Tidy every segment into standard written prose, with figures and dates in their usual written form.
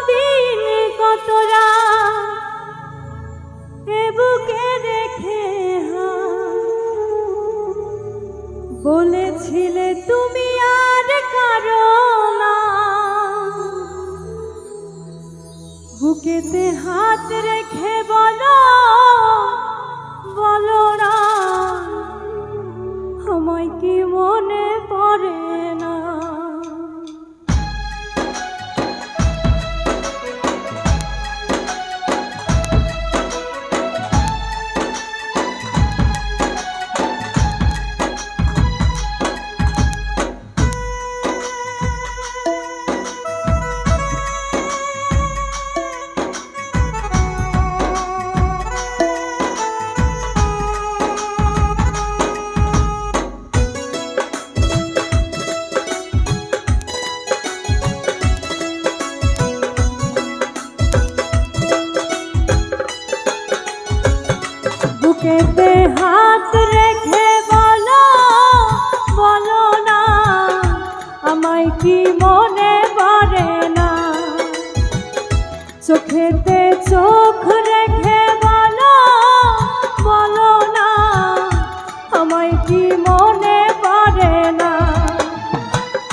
দিন কত রাত এ বুকে রেখে বলেছিলে তুমি আর কারো না, বুকেতে হাত রেখে বলো বলো না আমায় কি মনে পড়ে না। বুকেতে হাত রেখে বলো বলো না আমায় কি মনে পড়ে না, চোখেতে চোখ রেখে বলো বলো না আমায় কি মনে পড়ে না।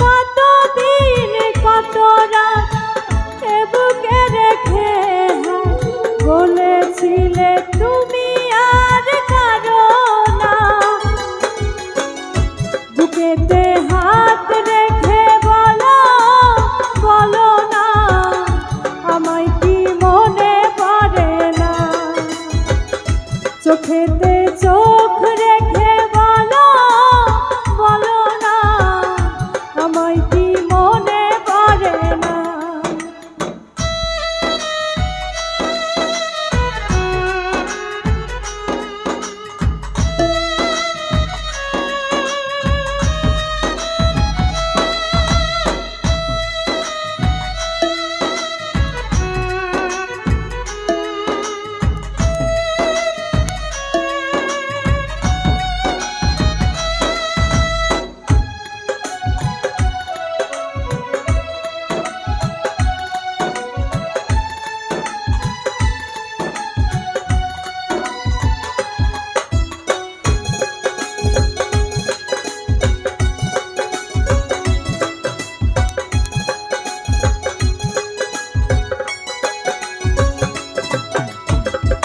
কত দিন কত রাত এ বুকে রেখে বলেছিলে তুমি আর কারো না, বুকেতে হাত রেখে বলো বলো না আমায় কি মনে পড়ে না, চোখেতে চোখ রেখে বলো বলো না আমায় কি মনে পড়ে না।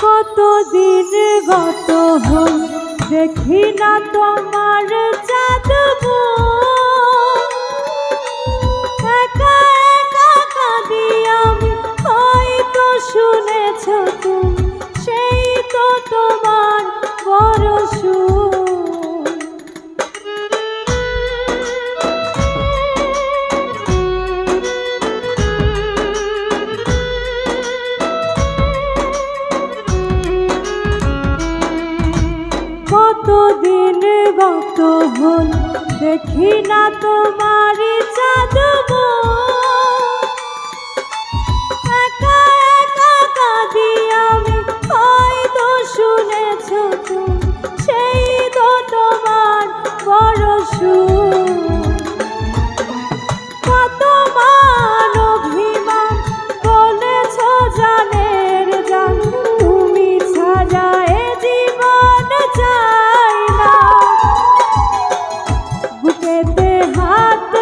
কতদিন গত হল দেখি না তোমার চাঁদ, একা একা কাঁদি আমি হয়তো শুনেছ তুমি সেই তো তোমার বড় সুর। কতদিন গত হল দেখি না তোমার চাঁদ, একা একা কাঁদি আমি হয়তো শুনেছ তুমি সেই তো তোমার বড় সুর। কত মান অভিমান বলেছ জানের জান তুমি ছাড়া এ জীবন চাই না, বুকেতে হাত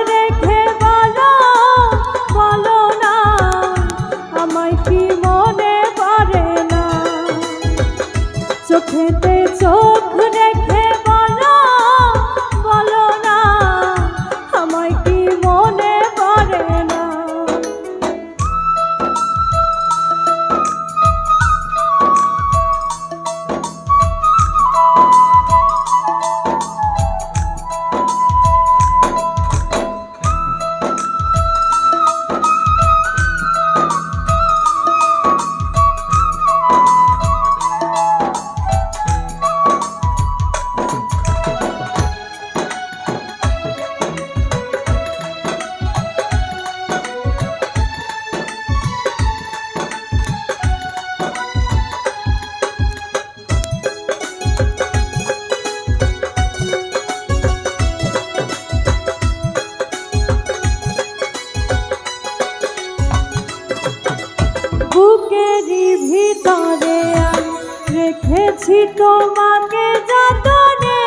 ভিতরে আমি রেখেছি তোমাকে যতনে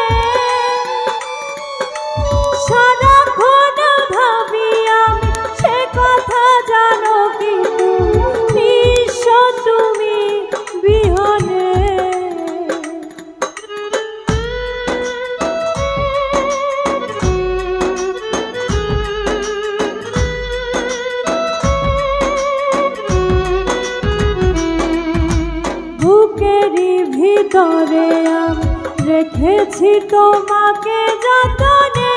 সারাক্ষণ ভাবি আমি সে কথা জানো কি নিঃস্ব তুমি বিহনে বুকেরই ভিতরে আমি রেখেছি তোমাকে যতনে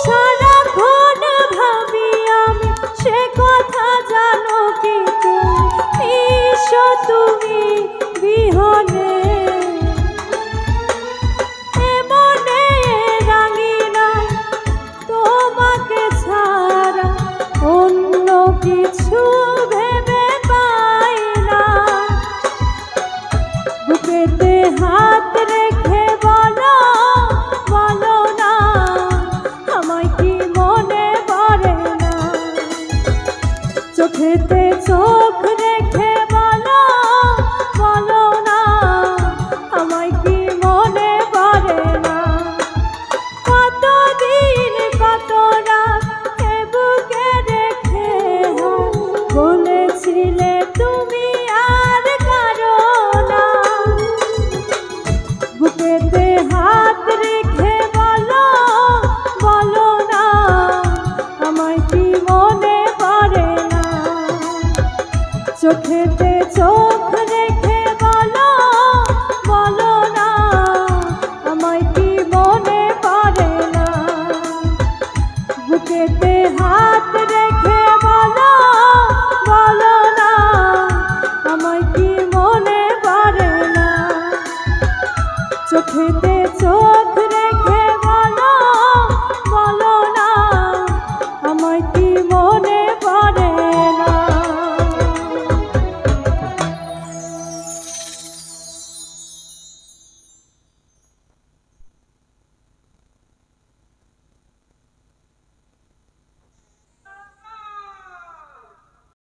সারাক্ষণ ভাবি আমি সে কথা জানো কি নিঃস্ব তুমি বিহনে এমনে রাঙিনা তোমাকে ছাড়া অন্য কিছু ভেবে পাই না বুকেতে হাত রেখে বলো বলো না আমায় কি মনে পড়ে না চোখেতে চোখ রেখে বলো বলো না আমায় কি মনে পড়ে না কতদিন কত রাত এ বুকে রেখে বলেছিলে তুমি আর কারো না বুকেতে হাত রেখে বলো বলো না আমায় কি মনে পড়ে না চোখেতে চোখ রেখে বলো বলো না আমায় কি মনে পড়ে না বুকেতে হাত রেখে বলো বলো না আমায় কি মনে পড়ে না চোখেতে চোখ রেখে বলো বলো না আমায় কি মনে